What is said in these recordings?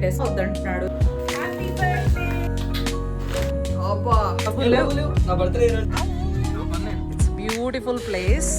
పెట్టేసి వద్దంటున్నాడు. It's beautiful place.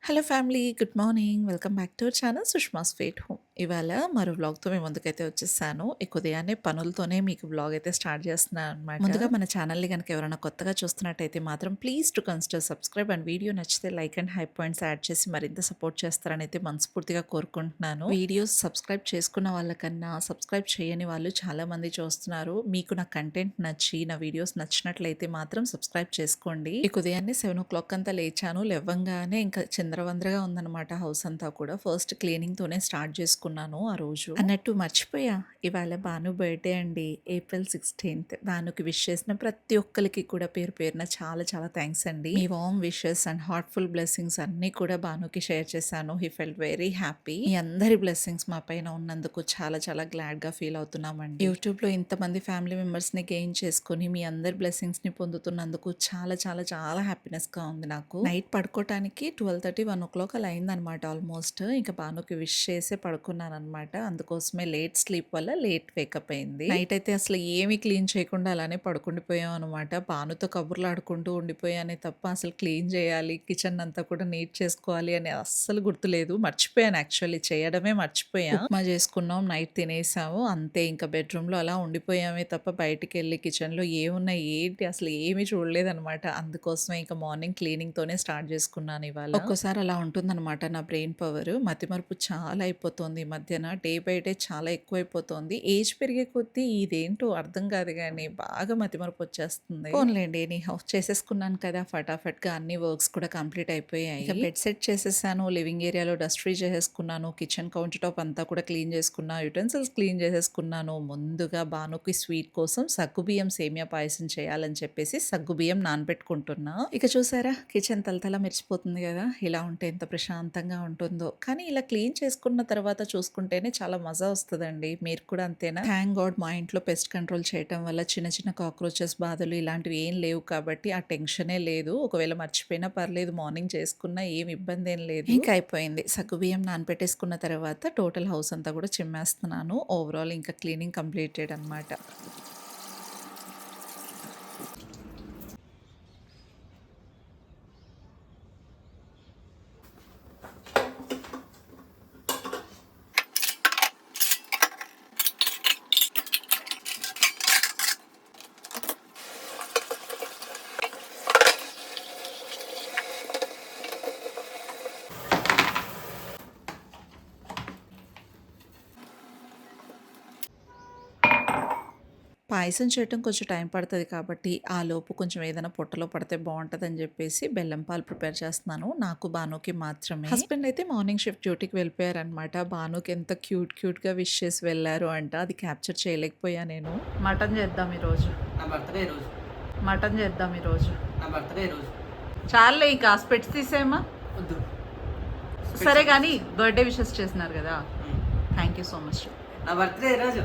Hello family, good morning. Welcome back to our channel Sushma sweet home. ఇవాళ మరో వ్లాగ్తో మేము ముందుకైతే వచ్చేసాను. ఉదయాన్నే పనులతోనే మీకు వ్లాగ్ అయితే స్టార్ట్ చేస్తున్నాను అనమాట. ముందుగా మన ఛానల్ని కనుక ఎవరైనా కొత్తగా చూస్తున్నట్టయితే మాత్రం please to consider subscribe and video నచ్చితే like and high points add చేసి మరింత సపోర్ట్ చేస్తారని అయితే మనస్ఫూర్తిగా కోరుకుంటున్నాను. వీడియోస్ సబ్స్క్రైబ్ చేసుకున్న వాళ్ళకన్నా సబ్స్క్రైబ్ చేయని వాళ్ళు చాలా మంది చూస్తున్నారు. మీకు నా కంటెంట్ నచ్చి నా వీడియోస్ నచ్చినట్లయితే మాత్రం సబ్స్క్రైబ్ చేసుకోండి. ఉదయాన్నే 7 o'clock అంతా లేచాను. లేవంగానే ఇంకా చిందరవందరగా ఉందన్నమాట హౌస్ అంతా కూడా. ఫస్ట్ క్లీనింగ్ తోనే స్టార్ట్ చేసుకున్నాను ఆ రోజు. అన్నట్టు మర్చిపోయా, ఇవాళ భాను బర్త్డే అండి. April 16th. భానుకి విష్ చేసిన ప్రతి ఒక్కరికి కూడా పేరు పేరున చాలా చాలా థ్యాంక్స్ అండి. మీ warm wishes and heartful blessings అన్ని కూడా భానుకి షేర్ చేశాను. He felt very happy. మీ అందరి బ్లెస్సింగ్స్ మా పైన ఉన్నందుకు చాలా చాలా గ్లాడ్ గా ఫీల్ అవుతున్నామండి. యూట్యూబ్ లో ఇంతమంది ఫ్యామిలీ మెంబర్స్ ని గెయిన్ చేసుకుని మీ అందరి బ్లెస్సింగ్స్ ని పొందుతున్నందుకు చాలా చాలా చాలా హ్యాపీనెస్ గా ఉంది నాకు. నైట్ పడుకోవటానికి 12:30, 1 o'clock అలా అయిందనమాట ఆల్మోస్ట్. ఇంకా భానుకి విష్ చేసే పడుకున్నాను అనమాట. అందుకోసమే లేట్ స్లీప్ వల్ల లేట్ వేకప్ అయింది. నైట్ అయితే అసలు ఏమీ క్లీన్ చేయకుండా అలానే పడుకుండిపోయాం అనమాట. భానుతో కబుర్లు ఆడుకుంటూ ఉండిపోయానే తప్ప అసలు క్లీన్ చేయాలి, కిచెన్ అంతా కూడా నీట్ చేసుకోవాలి అని అస్సలు గుర్తులేదు. మర్చిపోయాను, యాక్చువల్లీ చేయడమే మర్చిపోయా. ఉప్మా చేసుకున్నాం, నైట్ తినేసాము, అంతే. ఇంకా బెడ్రూమ్ లో అలా ఉండిపోయామే తప్ప బయటికి వెళ్ళి కిచెన్ లో ఏమున్నాయి ఏంటి అసలు ఏమీ చూడలేదనమాట. అందుకోసమే ఇంకా మార్నింగ్ క్లీనింగ్ తోనే స్టార్ట్ చేసుకున్నాను ఇవాళ. ఒక్కోసారి అలా ఉంటుందన్నమాట నా బ్రెయిన్ పవర్. మతిమరుపు చాలా అయిపోతుంది ఈ మధ్యన. డే బై డే చాలా ఎక్కువైపోతుంది. ఏజ్ పెరిగే కొద్దీ ఇదేంటో అర్థం కాదు కానీ బాగా మతిమరుపు వచ్చేస్తుంది. ఫోన్లేండి, ఎనీ హౌస్ చేసేసుకున్నాను కదా, ఫటాఫట్ గా అన్ని వర్క్స్ కూడా కంప్లీట్ అయిపోయాయి. ఇక బెడ్ సెట్ చేసేసాను, లివింగ్ ఏరియాలో డస్ట్ ఫ్రీ చేసేసుకున్నాను, కిచెన్ కౌంటర్ టాప్ అంతా కూడా క్లీన్ చేసుకున్నా, యుటెన్సిల్స్ క్లీన్ చేసేసుకున్నాను. ముందుగా భానుకి స్వీట్ కోసం సగ్గుబియ్యం సేమియా పాయసం చేయాలని చెప్పేసి సగ్గుబియ్యం నానబెట్టుకుంటున్నా. ఇక చూసారా, కిచెన్ తలతల మెరిచిపోతుంది కదా. ఇలా ఉంటే ఎంత ప్రశాంతంగా ఉంటుందో. కానీ ఇలా క్లీన్ చేసుకున్న తర్వాత చూసుకుంటేనే చాలా మజా వస్తుందండి. మీరు కూడా అంతేనా? థ్యాంక్ గాడ్ మా ఇంట్లో పెస్ట్ కంట్రోల్ చేయటం వల్ల చిన్న చిన్న కాక్రోచెస్ బాధలు ఇలాంటివి ఏం లేవు కాబట్టి ఆ టెన్షనే లేదు. ఒకవేళ మర్చిపోయినా పర్లేదు, మార్నింగ్ చేసుకున్నా ఏం ఇబ్బంది ఏం లేదు. ఇంకా అయిపోయింది. సగ్గుబియ్యం నానపెట్టేసుకున్న తర్వాత టోటల్ హౌస్ అంతా కూడా చిమ్మేస్తున్నాను. ఓవరాల్ ఇంకా క్లీనింగ్ కంప్లీటెడ్ అనమాట. పాయసం చేయటం కొంచెం టైం పడుతుంది కాబట్టి ఆ లోపు కొంచెం ఏదైనా పొట్టలో పడితే బాగుంటుందని చెప్పేసి బెల్లం పాలు ప్రిపేర్ చేస్తున్నాను. నాకు భానుకి మాత్రమే. హస్బెండ్ అయితే మార్నింగ్ షిఫ్ట్ డ్యూటీకి వెళ్ళిపోయారనమాట. భానుకి ఎంత క్యూట్గా విష్ చేసి వెళ్ళారు అంట, అది క్యాప్చర్ చేయలేకపోయా నేను. మటన్ చేద్దాం ఈరోజు. మటన్ చేద్దాం ఈరోజు. చాలే, ఇక స్పెట్స్ తీసేమా. సరే కానీ బర్త్డే విషెస్ చేస్తున్నారు కదా, థ్యాంక్ యూ సో మచ్. నా బర్త్డే ఈరోజు.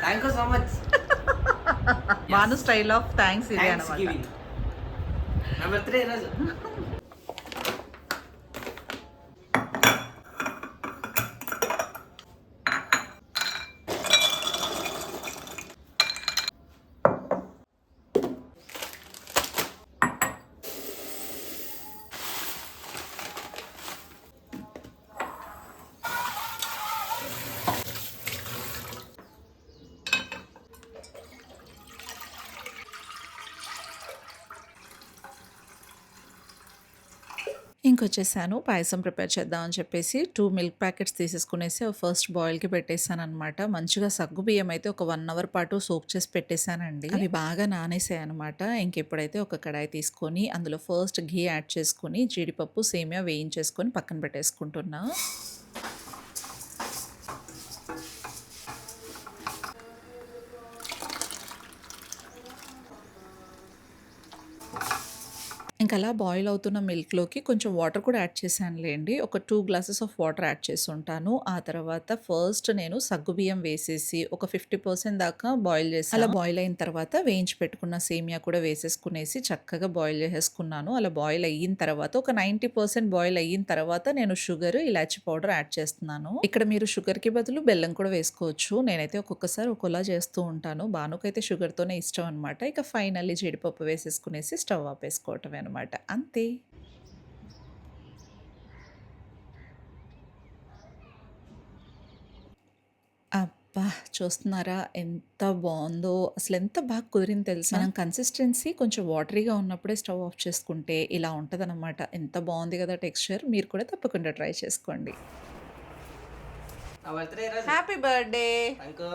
Thank you so much. Bhanu style of thanks ఇదే అనమాట. నా బర్త్డే ఈరోజు. ఇంకొచ్చేసాను పాయసం ప్రిపేర్ చేద్దామని చెప్పేసి 2 మిల్క్ ప్యాకెట్స్ తీసేసుకునేసి ఫస్ట్ బాయిల్కి పెట్టేశాను అనమాట. మంచిగా సగ్గు బియ్యం అయితే ఒక 1 hour పాటు సోక్ చేసి పెట్టేశానండి. అవి బాగా నానేసాయి అనమాట. ఇంకెప్పుడైతే ఒక కడాయి తీసుకొని అందులో ఫస్ట్ ఘీ యాడ్ చేసుకొని జీడిపప్పు సేమియా వేయించేసుకొని పక్కన పెట్టేసుకుంటున్నా. ఇంకలా బాయిల్ అవుతున్న మిల్క్‌లోకి కొంచెం వాటర్ కూడా యాడ్ చేశానులేండి. ఒక 2 గ్లాసెస్ ఆఫ్ వాటర్ యాడ్ చేసుంటాను. ఆ తర్వాత ఫస్ట్ నేను సగ్గుబియ్యం వేసేసి ఒక 50% దాకా బాయిల్ చేశా. అలా బాయిల్ అయిన తర్వాత వేయించి పెట్టుకున్న సేమియా కూడా వేసేసుకునేసి చక్కగా బాయిల్ చేసేసుకున్నాను. అలా బాయిల్ అయిన తర్వాత ఒక 90% బాయిల్ అయిన తర్వాత నేను షుగర్, ఇలాచీ పౌడర్ యాడ్ చేస్తున్నాను. ఇక్కడ మీరు షుగర్‌కి బదులు బెల్లం కూడా వేసుకోవచ్చు. నేనైతే ఒక్కొక్కసారి ఒక్కోలా చేస్తూ ఉంటాను. బానుకైతే షుగర్‌తోనే ఇష్టం అనమాట. ఇక ఫైనల్లీ జీడిపప్పు వేసేసుకునేసి స్టవ్ ఆపేసుకోవటమే అనమాట. అంతే. అబ్బా! చూస్తున్నారా ఎంత బావుందో! అసలెంత బాగా కుదిరింది తెలుసా? మనం కన్సిస్టెన్సీ కొంచెం వాటరీగా ఉన్నప్పుడే స్టవ్ ఆఫ్ చేసుకుంటే ఇలా ఉంటదనమాట. ఎంత బావుంది గదా టెక్స్చర్. మీరు కూడా తప్పకుండా ట్రై చేసుకోండి. నా బర్త్డే ఈరోజు. Happy birthday. Thank you.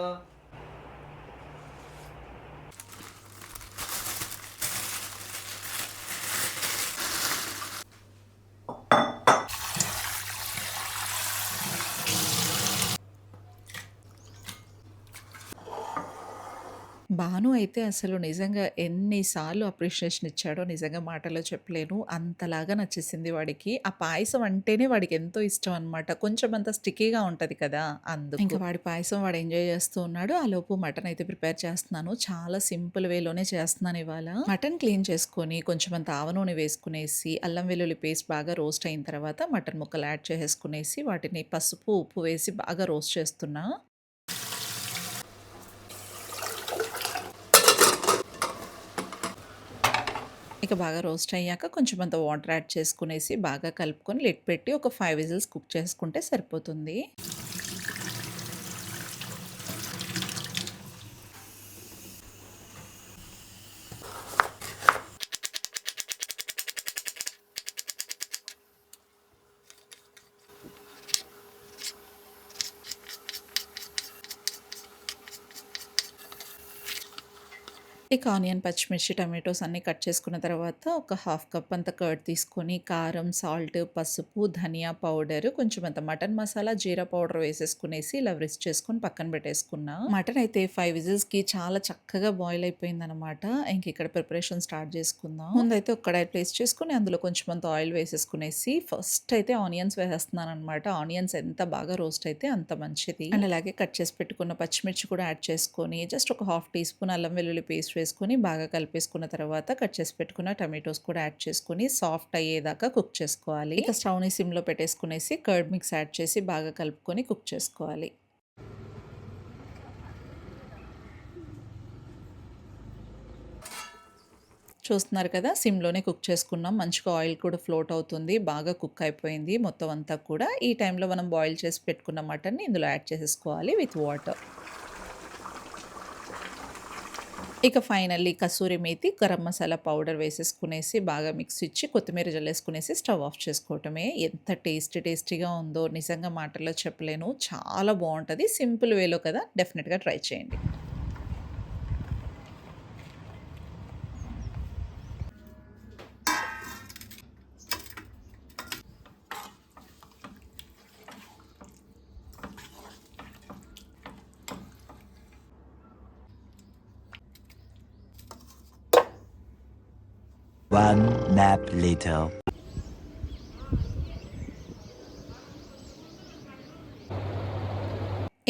Bhanu అయితే అసలు నిజంగా ఎన్ని సార్లు అప్రిషియేషన్ ఇచ్చాడో నిజంగా మాటల్లో చెప్పలేను. అంతలాగా నచ్చేసింది వాడికి. ఆ పాయసం అంటేనే వాడికి ఎంతో ఇష్టం అనమాట. కొంచెం అంత స్టిక్కీగా ఉంటది కదా! అందుకు. ఇంక వాడి పాయసం వాడు ఎంజాయ్ చేస్తూ ఉన్నాడు. ఆలోపు మటన్ అయితే ప్రిపేర్ చేస్తున్నాను. చాలా సింపుల్ వేలోనే చేస్తున్నాను ఇవాళ. మటన్ క్లీన్ చేసుకొని కొంచెం అంత ఆవ నూనె వేసుకునేసి, అల్లం వెల్లుల్లి పేస్ట్ బాగా రోస్ట్ అయిన తర్వాత మటన్ ముక్కలు యాడ్ చేసేసుకునేసి వాటిని పసుపు, ఉప్పు వేసి బాగా రోస్ట్ చేస్తున్నా. ఇక బాగా రోస్ట్ అయ్యాక కొంచెం అంత వాటర్ యాడ్ చేసుకునేసి బాగా కలుపుకొని లిడ్ పెట్టి ఒక 5 విజిల్స్ కుక్ చేసుకుంటే సరిపోతుంది. ఇక ఆనియన్, పచ్చిమిర్చి, టమాటోస్ అన్నీ కట్ చేసుకున్న తర్వాత ఒక హాఫ్ కప్ అంత కర్డ్ తీసుకొని కారం, సాల్ట్, పసుపు, ధనియా పౌడర్, కొంచెం అంత మటన్ మసాలా, జీరా పౌడర్ వేసేసుకునేసి ఇలా వ్రిస్ట్ చేసుకొని పక్కన పెట్టేసుకున్నా. మటన్ అయితే 5 విజిల్స్‌కి చాలా చక్కగా బాయిల్ అయిపోయిందనమాట. ఇంక ఇక్కడ ప్రిపరేషన్ స్టార్ట్ చేసుకుందాం. ముందైతే ఒక కడాయి ప్లేస్ చేసుకొని అందులో కొంచెం అంత ఆయిల్ వేసేసుకునేసి ఫస్ట్ అయితే ఆనియన్స్ వేసేస్తున్నాననమాట. ఆనియన్స్ ఎంత బాగా రోస్ట్ అయితే అంత మంచిది. అండ్ అలాగే కట్ చేసి పెట్టుకున్న పచ్చిమిర్చి కూడా యాడ్ చేసుకొని జస్ట్ ఒక హాఫ్ టీ స్పూన్ అల్లం వెల్లుల్లి పేస్ట్ వేసుకొని బాగా కలిపేసుకున్న తర్వాత కట్ చేసి పెట్టుకున్న టమాటోస్ కూడా యాడ్ చేసుకొని సాఫ్ట్ అయ్యేదాకా కుక్ చేసుకోవాలి. ఇక స్టవ్‌ని సిమ్‌లో పెట్టేసుకునేసి కర్డ్ మిక్స్ యాడ్ చేసి బాగా కలుపుకొని కుక్ చేసుకోవాలి. చూస్తున్నారు కదా! సిమ్‌లోనే కుక్ చేసుకున్నాం. మంచిగా ఆయిల్ కూడా ఫ్లోట్ అవుతుంది. బాగా కుక్ అయిపోయింది మొత్తం అంతా కూడా. ఈ టైంలో మనం బాయిల్ చేసి పెట్టుకున్న మటన్‌ని ఇందులో యాడ్ చేసేసుకోవాలి విత్ వాటర్. ఇక ఫైనల్లీ కసూరి మేతి, గరం మసాలా పౌడర్ వేసేసుకునేసి బాగా మిక్స్ ఇచ్చి కొత్తిమీర జల్లేసుకునేసి స్టవ్ ఆఫ్ చేసుకోవటమే. ఎంత టేస్టీగా ఉందో నిజంగా మాటల్లో చెప్పలేను. చాలా బావుంటది. సింపుల్ వేలో కదా! డెఫినిట్‌గా ట్రై చేయండి. One nap later.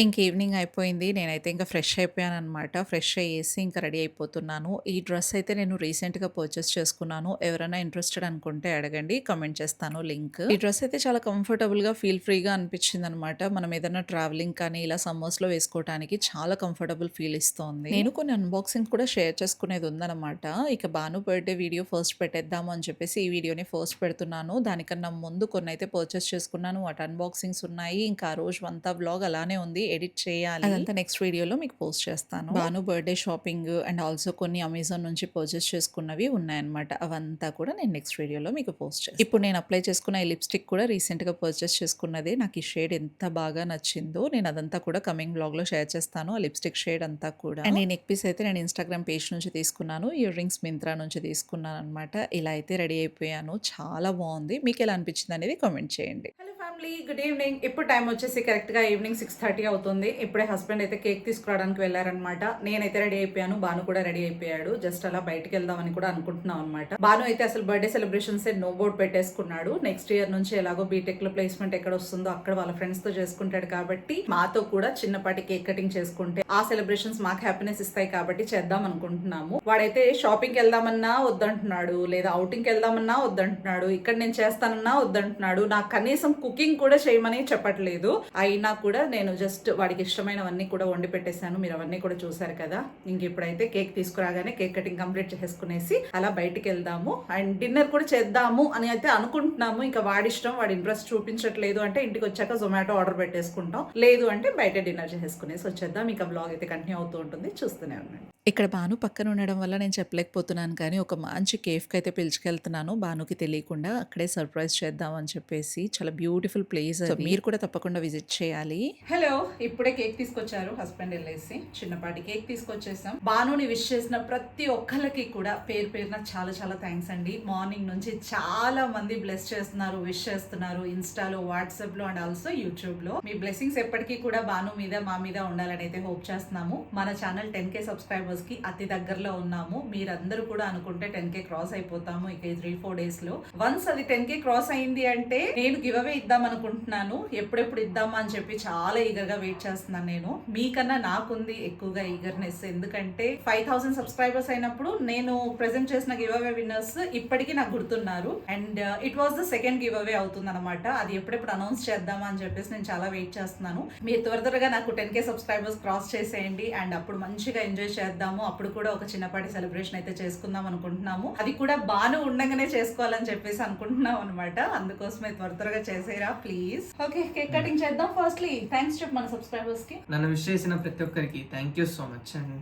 ఇంక ఈవినింగ్ అయిపోయింది. నేనైతే ఇంక ఫ్రెష్ అయిపోయాననమాట. ఫ్రెష్ అయ్యేసి ఇంక రెడీ అయిపోతున్నాను. ఈ డ్రెస్ అయితే నేను రీసెంట్‌గా పర్చేస్ చేసుకున్నాను. ఎవరైనా ఇంట్రెస్టెడ్ అనుకుంటే అడగండి. కామెంట్ చేస్తాను లింక్. ఈ డ్రెస్ అయితే చాలా కంఫర్టబుల్‌గా, ఫీల్ ఫ్రీగా అనిపించిందనమాట. మనం ఏదైనా ట్రావెలింగ్ కానీ ఇలా సమ్మర్స్‌లో వేసుకోవటానికి చాలా కంఫర్టబుల్ ఫీల్ ఇస్తోంది. నేను కొన్ని అన్బాక్సింగ్ కూడా షేర్ చేసుకునేది ఉందనమాట. ఇక భాను బర్త్‌డే వీడియో ఫస్ట్ పెట్టేద్దాము అని చెప్పేసి ఈ వీడియోని ఫస్ట్ పెడుతున్నాను. దానికన్నా ముందు కొన్నైతే పర్చేస్ చేసుకున్నాను. వాటి అన్బాక్సింగ్స్ ఉన్నాయి. ఇంకా ఆ రోజు అంతా వ్లాగ్ అలానే ఉంది. ఎడిట్ చేయాలి. అదంతా నెక్స్ట్ వీడియోలో మీకు పోస్ట్ చేస్తాను. Bhanu birthday shopping and also కొన్ని అమెజాన్ నుంచి పర్చేస్ చేసుకున్నవి ఉన్నాయన్నమాట. అవంతా కూడా నేను నెక్స్ట్ వీడియోలో మీకు పోస్ట్ చేస్తాను. ఇప్పుడు నేను అప్లై చేసుకున్న ఈ లిప్‌స్టిక్ కూడా రీసెంట్‌గా పర్చేస్ చేసుకున్నదే. నాకు ఈ షేడ్ ఎంత బాగా నచ్చిందో నేను అదంతా కూడా కమింగ్ వ్లాగ్‌లో షేర్ చేస్తాను. ఆ లిప్‌స్టిక్ షేడ్ అంతా కూడా. అండ్ ఈ నెక్ పీస్ అయితే నేను ఇన్‌స్టాగ్రామ్ పేజ్ నుంచి తీసుకున్నాను. ఇయర్ రింగ్స్ మింత్రా నుంచి తీసుకున్నానన్నమాట. ఇలా అయితే రెడీ అయిపోయాను. చాలా బాగుంది. మీకు ఎలా అనిపించింది అనేది కామెంట్ చేయండి. Hello family. Family good evening. ఇప్పుడు టైం వచ్చేసి కరెక్ట్గా ఈవినింగ్ 6:30 అవుతుంది. ఇప్పుడే హస్బెండ్ అయితే కేక్ తీసుకురావడానికి వెళ్ళారనమాట. నేనైతే రెడీ అయిపోయాను, బాను కూడా రెడీ అయిపోయాడు. జస్ట్ అలా బయటకు వెళ్దామని కూడా అనుకుంటున్నాం అనమాట. బాను అయితే అసలు బర్త్డే సెలబ్రేషన్స్ నో బోర్డ్ పెట్టేసుకున్నాడు. నెక్స్ట్ ఇయర్ నుంచి ఎలాగో బీటెక్ లో ప్లేస్మెంట్ ఎక్కడ వస్తుందో అక్కడ వాళ్ళ ఫ్రెండ్స్ తో చేసుకుంటాడు కాబట్టి మాతో కూడా చిన్నపాటి కేక్ కటింగ్ చేసుకుంటే ఆ సెలబ్రేషన్స్ మాకు హ్యాపీనెస్ ఇస్తాయి కాబట్టి చేద్దాం అనుకుంటున్నాము. వాడైతే షాపింగ్కి వెళ్దామన్నా వద్దంటున్నాడు, లేదా అవుటింగ్కి వెళ్దామన్నా వద్దంటున్నాడు, ఇక్కడ నేను చేస్తానన్నా వద్దంటున్నాడు. నాకు కనీసం కుకింగ్ కూడా చేయమని చెప్పట్లేదు. అయినా కూడా నేను జస్ట్ వాడికి ఇష్టమైనవన్నీ కూడా వండి పెట్టేశాను. మీరు అవన్నీ కూడా చూసారు కదా. ఇంక ఇప్పుడైతే కేక్ తీసుకురాగానే కేక్ కటింగ్ కంప్లీట్ చేసుకునేసి అలా బయటికి వెళ్దాము అండ్ డిన్నర్ కూడా చేద్దాము అని అయితే అనుకుంటున్నాము. ఇంకా వాడి ఇష్టం, వాడి ఇంట్రెస్ట్ చూపించట్లేదు అంటే ఇంటికి వచ్చాక జొమాటో ఆర్డర్ పెట్టేసుకుంటాం, లేదు అంటే బయట డిన్నర్ చేసుకునేసి వచ్చేద్దాం. ఇంకా బ్లాగ్ అయితే కంటిన్యూ అవుతూ ఉంటుంది, చూస్తూనే ఉండండి. ఇక్కడ బాను పక్కన ఉండడం వల్ల నేను చెప్పలేకపోతున్నాను కానీ ఒక మంచి కేఫ్కి అయితే పిలుచుకెళ్తున్నాను. బానుకి తెలియకుండా అక్కడే సర్ప్రైజ్ చేద్దాం అని చెప్పేసి. చాలా బ్యూటిఫుల్ ప్లేస్, మీరు కూడా తప్పకుండా విజిట్ చేయాలి. హలో, ఇప్పుడే కేక్ తీసుకొచ్చారు హస్బెండ్ వెళ్ళేసి. చిన్నపాటి కేక్ తీసుకొచ్చేసాం. బానుని విష్ చేసిన ప్రతి ఒక్కరికి కూడా పేరు పేరున చాలా చాలా థ్యాంక్స్ అండి. మార్నింగ్ నుంచి చాలా మంది బ్లెస్ చేస్తున్నారు, విష్ చేస్తున్నారు ఇన్స్టాలో, వాట్సాప్ లో అండ్ ఆల్సో యూట్యూబ్ లో. మీ బ్లెస్సింగ్స్ ఎప్పటికీ కూడా బాను మీద మా మీద ఉండాలని అయితే హోప్ చేస్తున్నాము. మన ఛానల్ 10K సబ్స్క్రైబర్స్ కి అతి దగ్గరలో ఉన్నాము. మీరందరూ కూడా అనుకుంటే 10K క్రాస్ అయిపోతాము ఇక 3-4 డేస్ లో. వన్స్ అది 10K క్రాస్ అయింది అంటే నేను గివ్ అవే ఇద్దాం అనుకుంటున్నాను. ఎప్పుడెప్పుడు ఇద్దామా అని చెప్పి చాలా ఈగర్ గా వెయిట్ చేస్తున్నాను. నేను మీకన్నా నాకుంది ఎక్కువగా ఈగర్నెస్, ఎందుకంటే 5000 సబ్స్క్రైబర్స్ అయినప్పుడు నేను ప్రెజెంట్ చేసిన గివ్ అవే విన్నర్స్ ఇప్పటికీ నాకు గుర్తున్నారు. And it was the second give away అవుతుంది అనమాట. అది ఎప్పుడెప్పుడు అనౌన్స్ చేద్దామా అని చెప్పేసి నేను చాలా వెయిట్ చేస్తున్నాను. మీరు త్వరగా నాకు 10K సబ్స్క్రైబర్స్ క్రాస్ చేసేయండి అండ్ అప్పుడు మంచిగా ఎంజాయ్ చేద్దాము. అప్పుడు కూడా ఒక చిన్నపాటి సెలబ్రేషన్ అయితే చేసుకుందాం అనుకుంటున్నాము. అది కూడా బాను ఉండగానే చేసుకోవాలని చెప్పేసి అనుకుంటున్నాం అనమాట. అందుకోసమే త్వరగా చేసేరా ప్లీజ్. ఓకే, కేక్ కటింగ్ చేద్దాం. ఫస్ట్లీ థ్యాంక్స్ చెప్పు మన సబ్స్క్రైబర్స్ కి. నన్ను విష్ చేసిన ప్రతి ఒక్కరికి thank you so much and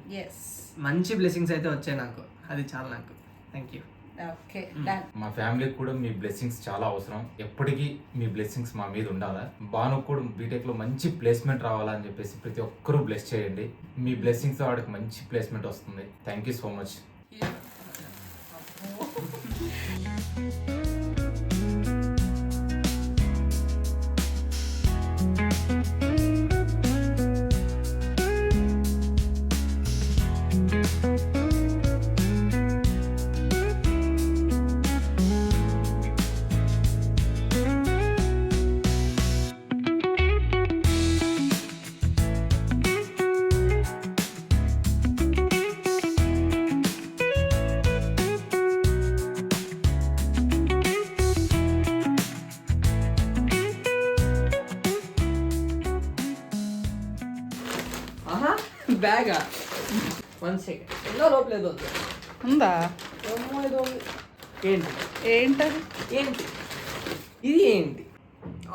మంచి బ్లెస్సింగ్స్ అయితే వచ్చాయి నాకు, అది చాలా నాకు. Thank you. Okay, done. మా ఫ్యామిలీకి కూడా మీ బ్లెస్సింగ్స్ చాలా అవసరం. ఎప్పటికీ మీ బ్లెస్సింగ్స్ మా మీద ఉండాలా. బాను కూడా బీటెక్ లో మంచి ప్లేస్మెంట్ రావాలని చెప్పేసి ప్రతి ఒక్కరూ బ్లెస్ చేయండి. మీ బ్లెస్సింగ్స్ వాడికి మంచి ప్లేస్మెంట్ వస్తుంది. Thank you so much. బ్యాగా 1 సెకండ్ ఎన్నో లోపలేదు ఉందా? ఏంటి ఏంటది? ఏంటి ఇది ఏంటి?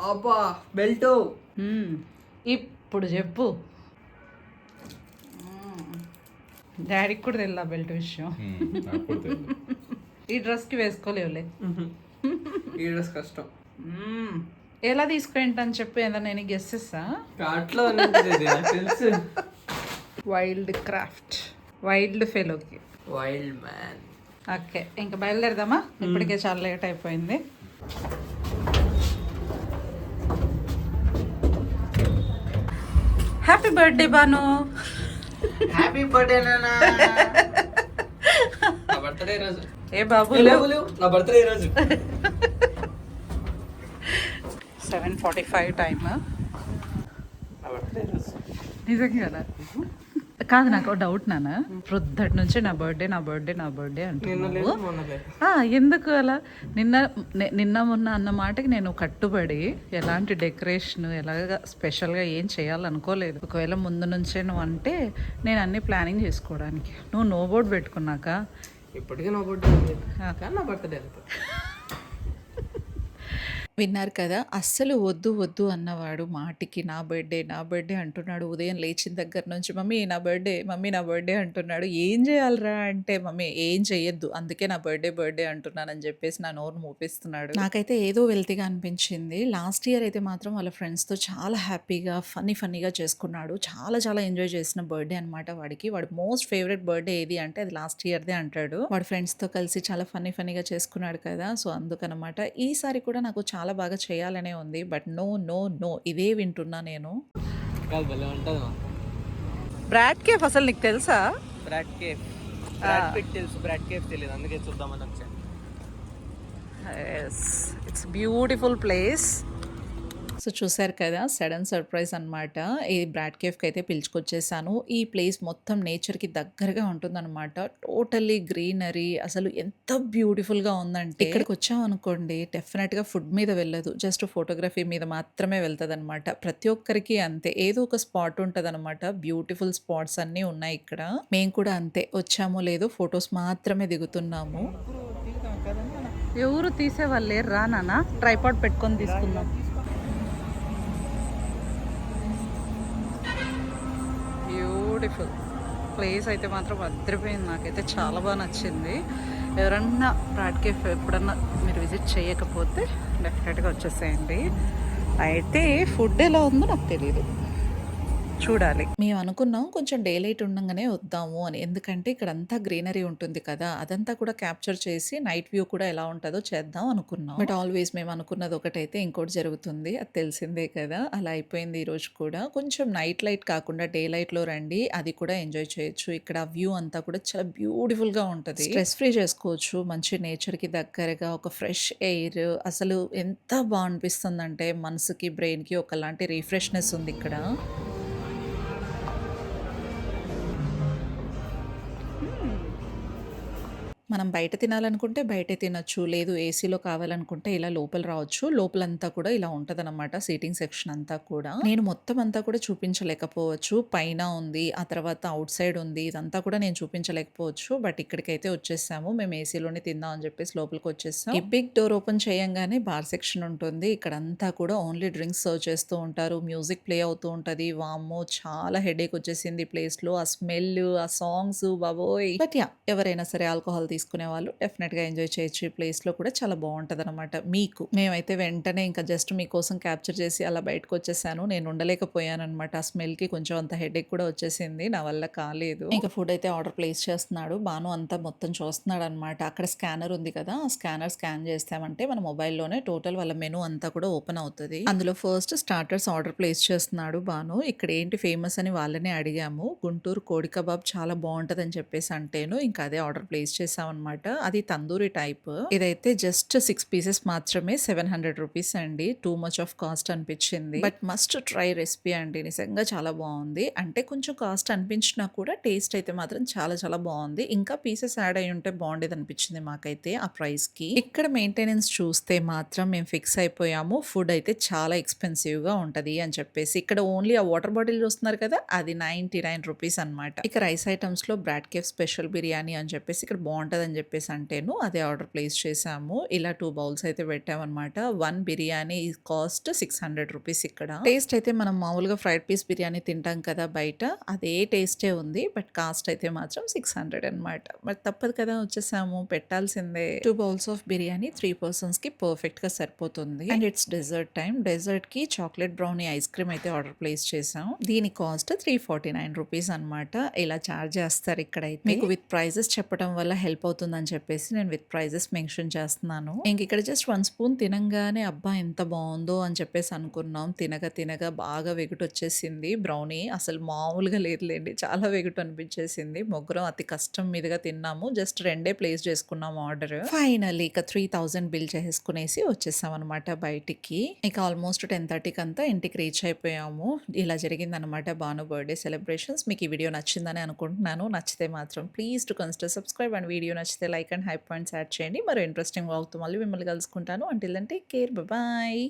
అబ్బా బెల్ట్. ఇప్పుడు చెప్పు. డాడీకి కూడా తెల్లా బెల్ట్ విషయం. ఈ డ్రెస్ కి వేసుకోలేవులే. ఈ డ్రెస్ కష్టం. ఎలా తీసుకుంటని చెప్పి ఏదైనా నేను గెస్ చేస్తా. కాట్లో తెలుసు. వైల్డ్ క్రాఫ్ట్, వైల్డ్ ఫెలోకి. Wild man. ఓకే, ఇంకా బయలుదేరదామా? ఇప్పటికే చాలా లేట్ అయిపోయింది. Happy birthday Banu. Happy birthday నాన్న. నా బర్త్డే రోజు. ఏ బాబు, నా బర్త్డే రోజు. 7:45 టైమ్. నా బర్త్డే రోజు నిజంగా కదా? కాదు, నాకు డౌట్ నాన్న. ప్రొద్దటి నుంచి నా బర్త్డే అంటున్నావు. ఎందుకు అలా? నిన్న మొన్న అన్న మాటకి నేను కట్టుబడి ఎలాంటి డెకరేషన్ ఎలాగ స్పెషల్గా ఏం చేయాలనుకోలేదు. ఒకవేళ ముందు నుంచే నువ్వు అంటే నేను అన్ని ప్లానింగ్ చేసుకోవడానికి. నువ్వు నో బోర్డ్ పెట్టుకున్నాక ఇప్పటికీ నా బర్త్డే కానీ నా బర్త్డే విన్నారు కదా. అస్సలు వద్దు వద్దు అన్నవాడు మాటికి నా బర్త్డే అంటున్నాడు. ఉదయం లేచిన దగ్గర నుంచి మమ్మీ నా బర్త్డే అంటున్నాడు. ఏం చేయాలరా అంటే మమ్మీ ఏం చెయ్యొద్దు, అందుకే నా బర్త్డే అంటున్నానని చెప్పేసి నా నోరు మూపిస్తున్నాడు. నాకైతే ఏదో వెల్తీగా అనిపించింది. లాస్ట్ ఇయర్ అయితే మాత్రం వాళ్ళ ఫ్రెండ్స్తో చాలా హ్యాపీగా ఫన్నీగా చేసుకున్నాడు. చాలా చాలా ఎంజాయ్ చేసిన బర్త్డే అనమాట వాడికి. వాడు మోస్ట్ ఫేవరెట్ బర్త్డే ఏది అంటే అది లాస్ట్ ఇయర్దే అంటాడు. వాడు ఫ్రెండ్స్తో కలిసి చాలా ఫన్నీగా చేసుకున్నాడు కదా. సో అందుకనమాట ఈసారి కూడా నాకు చాలా చాలా బాగా చేయాలనే ఉంది. బట్ నో, నో, నో ఇదే వింటున్నా నేను. కాదు భలే ఉంటుంది మా బ్రాడ్ కేఫ్ అసలు నీకు తెలుసా? Brad cafe. బ్రాడ్ పిట్ తెలుసు, బ్రాడ్ కేఫ్ తెలియదు, అందుకే చూద్దామని వచ్చాను. It's beautiful place. సో చూసారు కదా, సడన్ సర్ప్రైజ్ అనమాట. ఈ బ్రాడ్ కేఫ్కి అయితే పిలుచుకొచ్చేసాను. ఈ ప్లేస్ మొత్తం నేచర్కి దగ్గరగా ఉంటుందన్నమాట. టోటల్లీ గ్రీనరీ, అసలు ఎంత బ్యూటిఫుల్గా ఉందంటే ఇక్కడికి వచ్చామనుకోండి డెఫినెట్గా ఫుడ్ మీద వెళ్ళదు, జస్ట్ ఫోటోగ్రఫీ మీద మాత్రమే వెళ్తుంది అనమాట. ప్రతి ఒక్కరికి అంతే, ఏదో ఒక స్పాట్ ఉంటుంది అనమాట. బ్యూటిఫుల్ స్పాట్స్ అన్నీ ఉన్నాయి ఇక్కడ. మేము కూడా అంతే, వచ్చామో లేదో ఫొటోస్ మాత్రమే దిగుతున్నాము. ఎవరు తీసేవాళ్ళు లేరు రా నాన్న, ట్రైపాడ్ పెట్టుకొని తీసుకుందాం. బ్యూటిఫుల్ ప్లేస్ అయితే మాత్రం అదిరిపోయింది, నాకైతే చాలా బాగా నచ్చింది. ఎవరన్నా బ్రాడ్ కేఫ్ ఎప్పుడన్నా మీరు విజిట్ చేయకపోతే డెఫినెట్గా వచ్చేసేయండి. అయితే ఫుడ్ ఎలా ఉందో నాకు తెలియదు, చూడాలి. మేము అనుకున్నాం కొంచెం డే లైట్ ఉండగానే వద్దాము అని, ఎందుకంటే ఇక్కడ అంతా గ్రీనరీ ఉంటుంది కదా, అదంతా కూడా క్యాప్చర్ చేసి నైట్ వ్యూ కూడా ఎలా ఉంటుందో చేద్దాం అనుకున్నాం. బట్ ఆల్వేస్ మేము అనుకున్నది ఒకటైతే ఇంకోటి జరుగుతుంది, అది తెలిసిందే కదా. అలా అయిపోయింది ఈరోజు కూడా. కొంచెం నైట్ లైట్ కాకుండా డే లైట్లో రండి, అది కూడా ఎంజాయ్ చేయొచ్చు. ఇక్కడ వ్యూ అంతా కూడా చాలా బ్యూటిఫుల్గా ఉంటుంది, స్ట్రెస్ ఫ్రీ చేసుకోవచ్చు. మంచి నేచర్కి దగ్గరగా ఒక ఫ్రెష్ ఎయిర్, అసలు ఎంత బాగా అనిపిస్తుందంటే మనసుకి బ్రెయిన్కి ఒకలాంటి రిఫ్రెష్నెస్ ఉంది ఇక్కడ. మనం బయట తినాలనుకుంటే బయటే తినొచ్చు, లేదు ఏసీలో కావాలనుకుంటే ఇలా లోపల రావచ్చు. లోపలంతా కూడా ఇలా ఉంటదన్నమాట, సీటింగ్ సెక్షన్ అంతా కూడా. నేను మొత్తం అంతా కూడా చూపించలేకపోవచ్చు, పైన ఉంది, ఆ తర్వాత అవుట్ సైడ్ ఉంది, ఇదంతా కూడా నేను చూపించలేకపోవచ్చు. బట్ ఇక్కడికైతే వచ్చేసాము, మేము ఏసీలోనే తిందాం అని చెప్పేసి లోపలికి వచ్చేసాం. ఈ బిగ్ డోర్ ఓపెన్ చేయంగానే బార్ సెక్షన్ ఉంటుంది. ఇక్కడంతా కూడా ఓన్లీ డ్రింక్స్ సర్వ్ చేస్తూ ఉంటారు, మ్యూజిక్ ప్లే అవుతూ ఉంటది. వామ్మో చాలా హెడేక్ వచ్చేసింది ఈ ప్లేస్ లో, ఆ స్మెల్, ఆ సాంగ్స్, బాబోయ్. బట్ యా, ఎవరైనా సరే ఆల్కహాల్ తీసుకునే వాళ్ళు డెఫినెట్గా ఎంజాయ్ చేయొచ్చు. ఈ ప్లేస్లో కూడా చాలా బాగుంటుంది అనమాట. మీకు మేమైతే వెంటనే ఇంకా జస్ట్ మీకోసం క్యాప్చర్ చేసి అలా బయటకు వచ్చేసాను. నేను ఉండలేకపోయాను అనమాట, ఆ స్మెల్కి కొంచెం అంత హెడేక్ కూడా వచ్చేసింది, నా వల్ల కాలేదు. ఇంకా ఫుడ్ అయితే ఆర్డర్ ప్లేస్ చేస్తున్నాడు బాను, అంతా మొత్తం చూస్తున్నాడు అనమాట. అక్కడ స్కానర్ ఉంది కదా, ఆ స్కానర్ స్కాన్ చేస్తామంటే మన మొబైల్లోనే టోటల్ వాళ్ళ మెనూ అంతా కూడా ఓపెన్ అవుతుంది. అందులో ఫస్ట్ స్టార్టర్స్ ఆర్డర్ ప్లేస్ చేస్తున్నాడు బాను. ఇక్కడ ఏంటి ఫేమస్ అని వాళ్ళనే అడిగాము. గుంటూరు కోడి కబాబ్ చాలా బాగుంటది అని చెప్పేసి అంటేను ఇంకా అదే ఆర్డర్ ప్లేస్ చేసాం అనమాట. అది తందూరి టైప్. ఇదైతే జస్ట్ 6 పీసెస్ మాత్రమే 700 రూపీస్ అండి. టూ మచ్ ఆఫ్ కాస్ట్ అనిపించింది, బట్ మస్ట్ ట్రై రెసిపీ అండి, నిజంగా చాలా బాగుంది. అంటే కొంచెం కాస్ట్ అనిపించినా కూడా టేస్ట్ అయితే మాత్రం చాలా చాలా బాగుంది. ఇంకా పీసెస్ యాడ్ అయి ఉంటే బాగుండేది అనిపించింది మాకైతే ఆ ప్రైస్ కి. ఇక్కడ మెయింటెనెన్స్ చూస్తే మాత్రం మేము ఫిక్స్ అయిపోయాము, ఫుడ్ అయితే చాలా ఎక్స్పెన్సివ్ గా ఉంటది అని చెప్పేసి. ఇక్కడ ఓన్లీ ఆ వాటర్ బాటిల్ చూస్తున్నారు కదా, అది 99 రూపీస్ అనమాట. ఇక రైస్ ఐటమ్స్ లో బ్రాడ్ కేఫ్ స్పెషల్ బిర్యానీ అని చెప్పేసి ఇక్కడ బాగుంటది అని చెప్పేసి అంటేను అదే ఆర్డర్ ప్లేస్ చేసాము. ఇలా 2 బౌల్స్ అయితే పెట్టామన్నమాట. 1 బిర్యానీ కాస్ట్ 600 రూపీస్. ఇక్కడ టేస్ట్ అయితే మనం మామూలుగా ఫ్రైడ్ పీస్ బిర్యానీ తింటాం కదా బయట, అదే టేస్టే ఉంది. బట్ కాస్ట్ అయితే మాత్రం 600 అనమాట. మరి తప్పదు కదా, వచ్చేసాము, పెట్టాల్సిందే. 2 బౌల్స్ ఆఫ్ బిర్యానీ 3 పర్సన్స్ కి పర్ఫెక్ట్ గా సరిపోతుంది. And it's dessert time. Dessert కి చాక్లెట్ బ్రౌనీ ఐస్ క్రీమ్ అయితే ఆర్డర్ ప్లేస్ చేసాం. దీని కాస్ట్ 349 రూపీస్ అనమాట. ఇలా చార్జ్ చేస్తారు ఇక్కడైతే. మీకు విత్ ప్రైజెస్ చెప్పడం వల్ల హెల్ప్ అవుతుందని చెప్పేసి నేను విత్ ప్రైజెస్ మెన్షన్ చేస్తున్నాను. ఇంక ఇక్కడ జస్ట్ 1 స్పూన్ తినంగానే అబ్బా ఎంత బాగుందో అని చెప్పేసి అనుకున్నాం. తినగా తినగా బాగా వెగుటు వచ్చేసింది. బ్రౌనీ అసలు మామూలుగా లేదులేండి, చాలా వెగుటు అనిపించేసింది. ముగ్గురం అతి కష్టం మీదుగా తిన్నాము. జస్ట్ 2 ప్లేస్ చేసుకున్నాము ఆర్డర్. ఫైనల్లీ ఇక 3000 బిల్ చేసుకునేసి వచ్చేసాం అనమాట బయటికి. ఇక ఆల్మోస్ట్ 10:30కి అంతా ఇంటికి రీచ్ అయిపోయాము. ఇలా జరిగిందనమాట బాను బర్త్డే సెలబ్రేషన్స్. మీకు ఈ వీడియో నచ్చిందని అనుకుంటున్నాను. నచ్చితే మాత్రం please to consider subscribe, and video నచ్చితే like and high points add చేయండి. మరో ఇంట్రెస్టింగ్ వ్లాగ్తో మళ్ళీ మిమ్మల్ని కలుసుకుంటాను. Until then take care, bye.